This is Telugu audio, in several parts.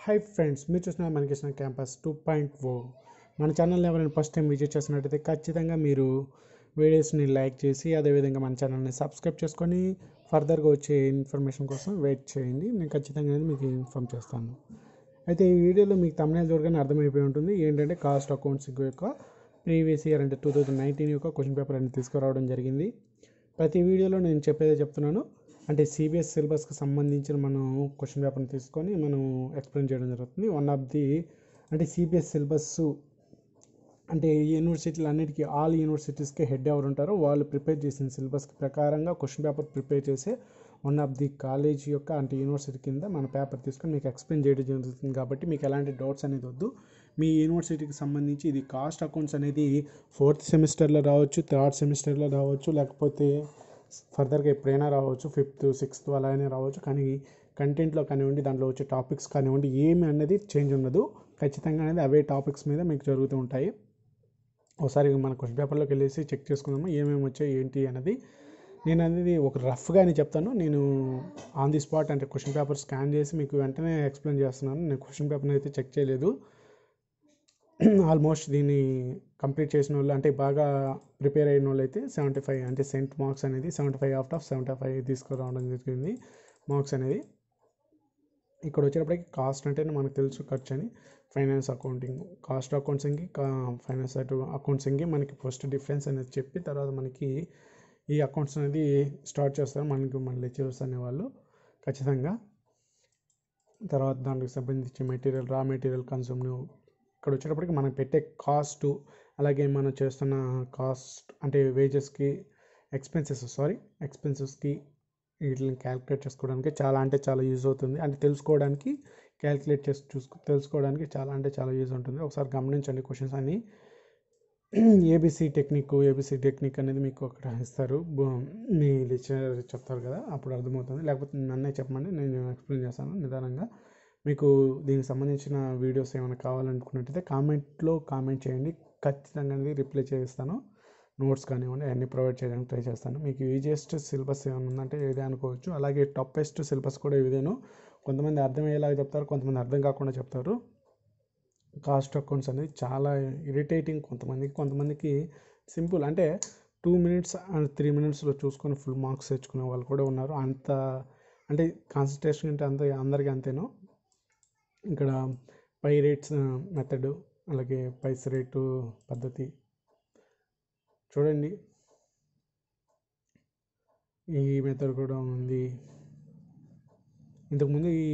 హాయ్ ఫ్రెండ్స్, మీరు చూసిన మనకిసిన క్యాంపస్ 2.0 మన ఛానల్ని ఎవరైనా ఫస్ట్ టైం విజిట్ చేసినట్టయితే ఖచ్చితంగా మీరు వీడియోస్ని లైక్ చేసి అదేవిధంగా మన ఛానల్ని సబ్స్క్రైబ్ చేసుకొని ఫర్దర్గా వచ్చే ఇన్ఫర్మేషన్ కోసం వెయిట్ చేయండి. నేను ఖచ్చితంగా మీకు ఇన్ఫామ్ చేస్తాను. అయితే ఈ వీడియోలో మీకు తమ్నైల్ చూడగానే అర్థమైపోయి ఉంటుంది ఏంటంటే కాస్ట్ అకౌంట్స్ యొక్క ప్రీవియస్ ఇయర్ అంటే 2019 యొక్క క్వశ్చన్ పేపర్ అనేది తీసుకురావడం జరిగింది. ప్రతి వీడియోలో నేను చెప్పేదే చెప్తున్నాను. అంటే సిబిఎస్ సిలబస్కి సంబంధించిన మనం క్వశ్చన్ పేపర్ని తీసుకొని మనం ఎక్స్ప్లెయిన్ చేయడం జరుగుతుంది. వన్ ఆఫ్ ది అంటే సిబిఎస్ సిలబస్ అంటే యూనివర్సిటీలు అన్నిటికీ ఆల్ యూనివర్సిటీస్కి హెడ్ ఎవరు ఉంటారో వాళ్ళు ప్రిపేర్ చేసిన సిలబస్కి ప్రకారంగా క్వశ్చన్ పేపర్ ప్రిపేర్ చేసే వన్ ఆఫ్ ది కాలేజ్ యొక్క అంటే యూనివర్సిటీ కింద మన పేపర్ తీసుకొని మీకు ఎక్స్ప్లెయిన్ చేయడం జరుగుతుంది. కాబట్టి మీకు ఎలాంటి డౌట్స్ అనేది వద్దు. మీ యూనివర్సిటీకి సంబంధించి ఇది కాస్ట్ అకౌంట్స్ అనేది 4th సెమిస్టర్లో రావచ్చు, 3rd సెమిస్టర్లో రావచ్చు, లేకపోతే ఫర్దర్గా ఎప్పుడైనా రావచ్చు, 5th 6th అలానే రావచ్చు. కానీ కంటెంట్లో కానివ్వండి, దాంట్లో వచ్చే టాపిక్స్ కానివ్వండి, ఏమి అనేది చేంజ్ ఉండదు. ఖచ్చితంగా అనేది అవే టాపిక్స్ మీద మీకు జరుగుతూ ఉంటాయి. ఒకసారి మన క్వశ్చన్ పేపర్లోకి వెళ్ళేసి చెక్ చేసుకుందాము ఏమేమి వచ్చాయి ఏంటి అనేది. నేను అనేది ఒక రఫ్గా అని చెప్తాను. నేను ఆన్ ది స్పాట్ అంటే క్వశ్చన్ పేపర్ స్కాన్ చేసి మీకు వెంటనే ఎక్స్ప్లెయిన్ చేస్తున్నాను. నేను క్వశ్చన్ పేపర్ని అయితే చెక్ చేయలేదు. ఆల్మోస్ట్ దీన్ని కంప్లీట్ చేసిన వాళ్ళు అంటే బాగా ప్రిపేర్ అయిన వాళ్ళు అయితే 75 అంటే సెంట్ మార్క్స్ అనేది 75 out of 75 తీసుకురావడం జరిగింది మార్క్స్ అనేది. ఇక్కడ వచ్చేటప్పటికి కాస్ట్ అంటే మనకు తెలుసు ఖర్చు అని. ఫైనాన్స్ అకౌంటింగ్, కాస్ట్ అకౌంట్సింగ్కి ఫైనాన్స్ అకౌంట్సింగ్కి మనకి ఫస్ట్ డిఫరెన్స్ అనేది చెప్పి తర్వాత మనకి ఈ అకౌంట్స్ అనేది స్టార్ట్ చేస్తారు మనకి మన లెక్చరర్స్ అనేవాళ్ళు ఖచ్చితంగా. తర్వాత దానికి సంబంధించి మెటీరియల్, రా మెటీరియల్ కన్సూమ్ను ఇక్కడ వచ్చేటప్పటికి మనం పెట్టే కాస్ట్, అలాగే మనం చేస్తున్న కాస్ట్ అంటే వేజెస్కి ఎక్స్పెన్సెస్కి వీటిని క్యాలిక్యులేట్ చేసుకోవడానికి చాలా అంటే చాలా యూజ్ అవుతుంది. అంటే తెలుసుకోవడానికి క్యాలిక్యులేట్ చేసి తెలుసుకోవడానికి చాలా అంటే చాలా యూజ్ ఉంటుంది. ఒకసారి గమనించండి క్వశ్చన్స్ అన్ని. ఏబిసి టెక్నిక్ అనేది మీకు అక్కడ ఇస్తారు, మీ లెక్చరర్ చెప్తారు కదా, అప్పుడు అర్థమవుతుంది. లేకపోతే నన్నే చెప్పమండి, నేను ఎక్స్ప్లెయిన్ చేస్తాను నిదానంగా. మీకు దీనికి సంబంధించిన వీడియోస్ ఏమైనా కావాలనుకున్నట్టయితే కామెంట్లో కామెంట్ చేయండి, ఖచ్చితంగా అనేది రిప్లై చేస్తాను. నోట్స్ కానివ్వండి అన్నీ ప్రొవైడ్ చేయడానికి ట్రై చేస్తాను. మీకు ఈజియెస్ట్ సిలబస్ ఏమైనా ఉందంటే ఇదే అనుకోవచ్చు. అలాగే టఫెస్ట్ సిలబస్ కూడా ఇదేను. కొంతమంది అర్థమయ్యేలాగా చెప్తారు, కొంతమంది అర్థం కాకుండా చెప్తారు. కాస్ట్ అకౌంట్స్ అనేది చాలా ఇరిటేటింగ్ కొంతమందికి సింపుల్ అంటే 2 minutes అండ్ 3 minutesలో చూసుకొని ఫుల్ మార్క్స్ తెచ్చుకునే వాళ్ళు కూడా ఉన్నారు. అంత అంటే కాన్సన్ట్రేషన్ అంటే అందరికీ అంతేనో. ఇక్కడ పై రేట్స్ మెథడ్, అలాగే పైస్ రేటు పద్ధతి చూడండి. ఈ మెథడ్ కూడా ఉంది. ఇంతకుముందు ఈ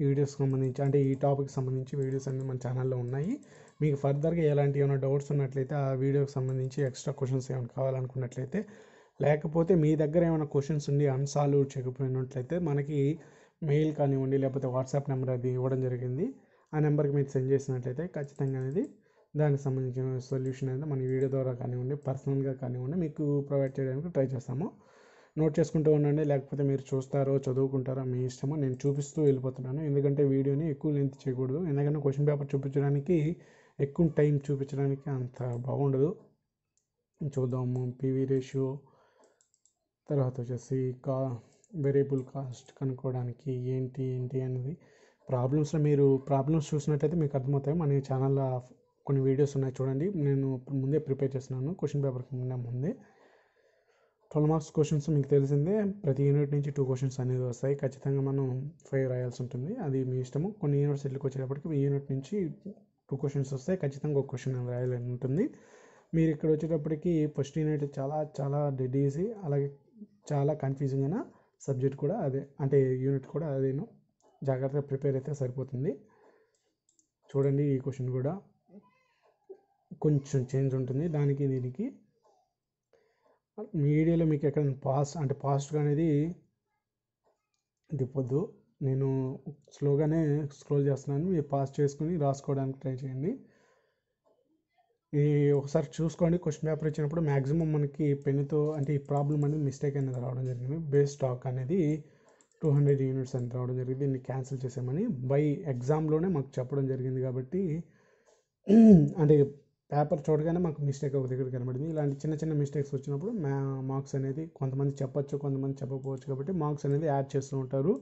వీడియోస్కి సంబంధించి అంటే ఈ టాపిక్కి సంబంధించి వీడియోస్ అన్నీ మన ఛానల్లో ఉన్నాయి. మీకు ఫర్దర్గా ఎలాంటి ఏమైనా డౌట్స్ ఉన్నట్లయితే ఆ వీడియోకి సంబంధించి ఎక్స్ట్రా క్వశ్చన్స్ ఏమైనా కావాలనుకున్నట్లయితే, లేకపోతే మీ దగ్గర ఏమైనా క్వశ్చన్స్ ఉండి అన్సాల్వ్ చేయకపోయినట్లయితే మనకి మెయిల్ కానివ్వండి, లేకపోతే వాట్సాప్ నెంబర్ అది ఇవ్వడం జరిగింది. ఆ నెంబర్కి మీరు సెండ్ చేసినట్లయితే ఖచ్చితంగా అనేది దానికి సంబంధించిన సొల్యూషన్ అనేది మన వీడియో ద్వారా కానివ్వండి, పర్సనల్గా కానివ్వండి మీకు ప్రొవైడ్ చేయడానికి ట్రై చేస్తాము. నోట్ చేసుకుంటూ ఉండండి, లేకపోతే మీరు చూస్తారో చదువుకుంటారో మీ ఇష్టమో. నేను చూపిస్తూ వెళ్ళిపోతున్నాను, ఎందుకంటే వీడియోని ఎక్కువ లెంత్ చేయకూడదు. ఎందుకంటే క్వశ్చన్ పేపర్ చూపించడానికి ఎక్కువ టైం చూపించడానికి అంత బాగుండదు. చూద్దాము. పివి రేషియో, తర్వాత వచ్చేసి వేరియబుల్ కాస్ట్ కనుక్కోవడానికి ఏంటి అనేది ప్రాబ్లమ్స్లో మీరు ప్రాబ్లమ్స్ చూసినట్టయితే మీకు అర్థమవుతాయి. మన ఛానల్లో కొన్ని వీడియోస్ ఉన్నాయి చూడండి. నేను ముందే ప్రిపేర్ చేస్తున్నాను క్వశ్చన్ పేపర్కి ముందే. 12 marks క్వశ్చన్స్ మీకు తెలిసిందే. ప్రతి యూనిట్ నుంచి 2 questions అనేది వస్తాయి. ఖచ్చితంగా మనం 5 రాయాల్సి ఉంటుంది, అది మీ ఇష్టము. కొన్ని యూనివర్సిటీలకు వచ్చేటప్పటికి ఈ యూనిట్ నుంచి 2 questions వస్తాయి, ఖచ్చితంగా ఒక క్వశ్చన్ రాయాలని ఉంటుంది. మీరు ఇక్కడ వచ్చేటప్పటికి ఫస్ట్ యూనిట్ చాలా చాలా డెడ్ ఈజీ, అలాగే చాలా కన్ఫ్యూజింగ్ అయిన సబ్జెక్ట్ కూడా అదే, అంటే యూనిట్ కూడా అదేను. జాగ్రత్తగా ప్రిపేర్ అయితే సరిపోతుంది. చూడండి ఈ క్వశ్చన్ కూడా కొంచెం చేంజ్ ఉంటుంది దానికి దీనికి. వీడియోలో మీకు ఎక్కడ పాస్ట్గా అనేది తిప్పొద్దు. నేను స్లోగానే స్క్రోల్ చేస్తున్నాను, మీరు పాస్ చేసుకుని రాసుకోవడానికి ట్రై చేయండి. ఈ ఒకసారి చూసుకోండి. క్వశ్చన్ పేపర్ ఇచ్చినప్పుడు మ్యాక్సిమం మనకి పెన్నుతో అంటే ఈ ప్రాబ్లం అనేది మిస్టేక్ అనేది రావడం జరిగింది. బేస్ స్టాక్ అనేది 200 units అని రావడం జరిగింది. దీన్ని క్యాన్సిల్ చేసామని బై ఎగ్జామ్లోనే మాకు చెప్పడం జరిగింది. కాబట్టి అంటే పేపర్ చూడగానే మాకు మిస్టేక్ ఒక దగ్గర కనబడింది. ఇలాంటి చిన్న చిన్న మిస్టేక్స్ వచ్చినప్పుడు మార్క్స్ అనేది కొంతమంది చెప్పచ్చు, కొంతమంది చెప్పకపోవచ్చు. కాబట్టి మార్క్స్ అనేది యాడ్ చేస్తూ ఉంటారు.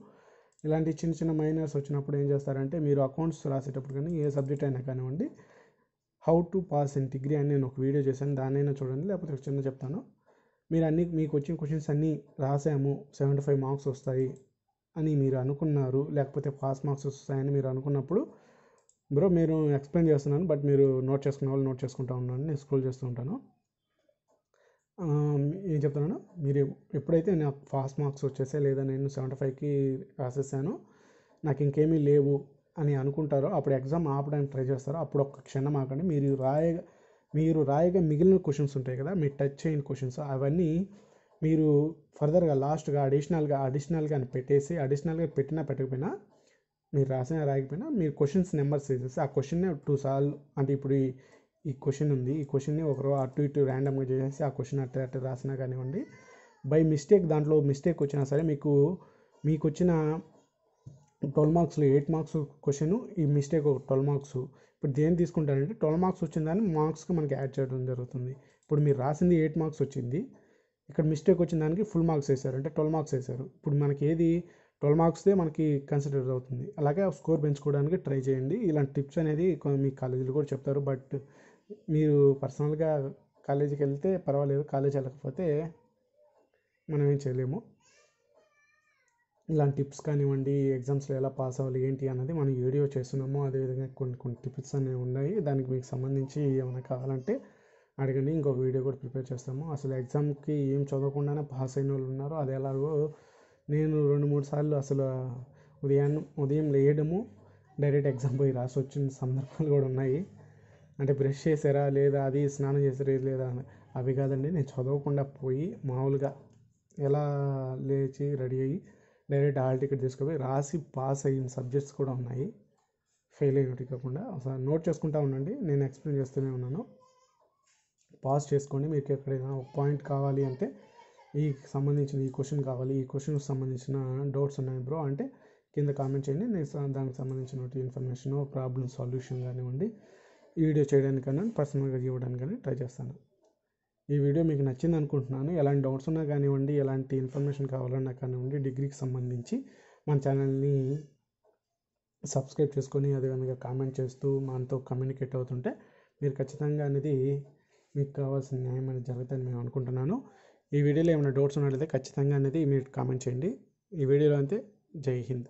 ఇలాంటి చిన్న చిన్న మైనర్స్ వచ్చినప్పుడు ఏం చేస్తారంటే మీరు అకౌంట్స్ రాసేటప్పుడు కానీ ఏ సబ్జెక్ట్ అయినా కానివ్వండి, how to pass in degree అని నేను ఒక వీడియో చేశాను, దాన్నైనా చూడండి, లేకపోతే ఒక చిన్న చెప్తాను. మీరు మీకు వచ్చిన క్వశ్చన్స్ అన్నీ రాసాము 75 మార్క్స్ వస్తాయి అని మీరు అనుకున్నారు, లేకపోతే పాస్ మార్క్స్ వస్తాయని మీరు అనుకున్నప్పుడు బ్రో మీరు ఎక్స్ప్లెయిన్ చేస్తున్నాను, బట్ మీరు నోట్ చేసుకునే వాళ్ళు నోట్ చేసుకుంటూ ఉన్నాను, నేను స్క్రోల్ చేస్తూ ఉంటాను. ఏం చెప్తున్నాను, మీరు ఎప్పుడైతే నాకు పాస్ మార్క్స్ వచ్చేసాయి లేదా నేను 75కి రాసేసాను, నాకు ఇంకేమీ లేవు అని అనుకుంటారో అప్పుడు ఎగ్జామ్ ఆపడానికి ట్రై చేస్తారో అప్పుడు ఒక్క క్షణం ఆకండి. మీరు రాయగా మిగిలిన క్వశ్చన్స్ ఉంటాయి కదా, మీరు టచ్ చేయని క్వశ్చన్స్, అవన్నీ మీరు ఫర్దర్గా లాస్ట్గా అడిషనల్గా అని పెట్టేసి, అడిషనల్గా పెట్టినా పెట్టకపోయినా మీరు రాయకపోయినా మీరు క్వశ్చన్స్ నెంబర్స్ వేసేసి ఆ క్వశ్చన్నే 2 సార్లు, అంటే ఇప్పుడు ఈ క్వశ్చన్ ఉంది, ఈ క్వశ్చన్ని ఒకరు అటు ఇటు ర్యాండమ్గా చేసేసి ఆ క్వశ్చన్ అట్టు రాసినా కానివ్వండి, బై మిస్టేక్ దాంట్లో మిస్టేక్ వచ్చినా సరే మీకు వచ్చిన 12 మార్క్స్లో 8 మార్క్స్ క్వశ్చన్, ఈ మిస్టేక్ ఒక 12 మార్క్స్. ఇప్పుడు దేని తీసుకుంటారంటే 12 మార్క్స్ వచ్చిన దాన్ని మార్క్స్కి మనకి యాడ్ చేయడం జరుగుతుంది. ఇప్పుడు మీరు రాసింది 8 మార్క్స్ వచ్చింది, ఇక్కడ మిస్టేక్ వచ్చిన దానికి ఫుల్ మార్క్స్ వేశారు, అంటే 12 మార్క్స్ వేశారు. ఇప్పుడు మనకి ఏది 12 మార్క్స్దే మనకి కన్సిడర్ అవుతుంది. అలాగే స్కోర్ పెంచుకోవడానికి ట్రై చేయండి. ఇలాంటి టిప్స్ అనేది మీ కాలేజీలో కూడా చెప్తారు, బట్ మీరు పర్సనల్గా కాలేజీకి వెళ్తే పర్వాలేదు, కాలేజీ వెళ్ళకపోతే మనం ఏం చేయలేము. ఇలాంటి టిప్స్ కానివ్వండి, ఎగ్జామ్స్లో ఎలా పాస్ అవ్వాలి ఏంటి అన్నది మనం వీడియో చేస్తున్నాము. అదేవిధంగా కొన్ని టిప్స్ అనేవి ఉన్నాయి, దానికి మీకు సంబంధించి ఏమైనా కావాలంటే అడగండి, ఇంకొక వీడియో కూడా ప్రిపేర్ చేస్తాము. అసలు ఎగ్జామ్కి ఏం చదవకుండానే పాస్ అయిన వాళ్ళు ఉన్నారు, అది ఎలాగో నేను 2-3 సార్లు అసలు ఉదయం లేయడము డైరెక్ట్ ఎగ్జామ్ పోయి రాసి వచ్చిన సందర్భాలు కూడా ఉన్నాయి. అంటే బ్రష్ చేశారా లేదా, అది స్నానం చేశారా లేదా, అవి కాదండి, నేను చదవకుండా పోయి మామూలుగా ఎలా లేచి రెడీ అయ్యి డైరెక్ట్ హాల్ టికెట్ తీసుకుపోయి రాసి పాస్ అయిన సబ్జెక్ట్స్ కూడా ఉన్నాయి, ఫెయిల్ అయినట్టు కాకుండా. అసలు నోట్ చేసుకుంటా ఉండండి, నేను ఎక్స్ప్లెయిన్ చేస్తూనే ఉన్నాను. పాస్ చేసుకోండి. మీకు ఎక్కడైనా ఒక పాయింట్ కావాలి అంటే ఈ క్వశ్చన్ కావాలి, ఈ క్వశ్చన్కి సంబంధించిన డౌట్స్ ఉన్నాయి బ్రో అంటే కింద కామెంట్ చేయండి, నేను దానికి సంబంధించిన ఇన్ఫర్మేషన్, ప్రాబ్లమ్ సాల్యూషన్ కానివ్వండి ఈ వీడియో చేయడానికన్నా పర్సనల్గా ఇవ్వడానికని ట్రై చేస్తాను. ఈ వీడియో మీకు నచ్చింది అనుకుంటున్నాను. ఎలాంటి డౌట్స్ ఉన్నా కానివ్వండి, ఎలాంటి ఇన్ఫర్మేషన్ కావాలన్నా కానివ్వండి, డిగ్రీకి సంబంధించి మన ఛానల్ని సబ్స్క్రైబ్ చేసుకొని అదేవిధంగా కామెంట్ చేస్తూ మనతో కమ్యూనికేట్ అవుతుంటే మీరు ఖచ్చితంగా అనేది మీకు కావాల్సిన న్యాయం అనేది జరుగుతుందని నేను అనుకుంటున్నాను. ఈ వీడియోలో ఏమైనా డౌట్స్ ఉన్నట్లయితే ఖచ్చితంగా అనేది మీరు కామెంట్ చేయండి. ఈ వీడియోలో అంతే. జై హింద్.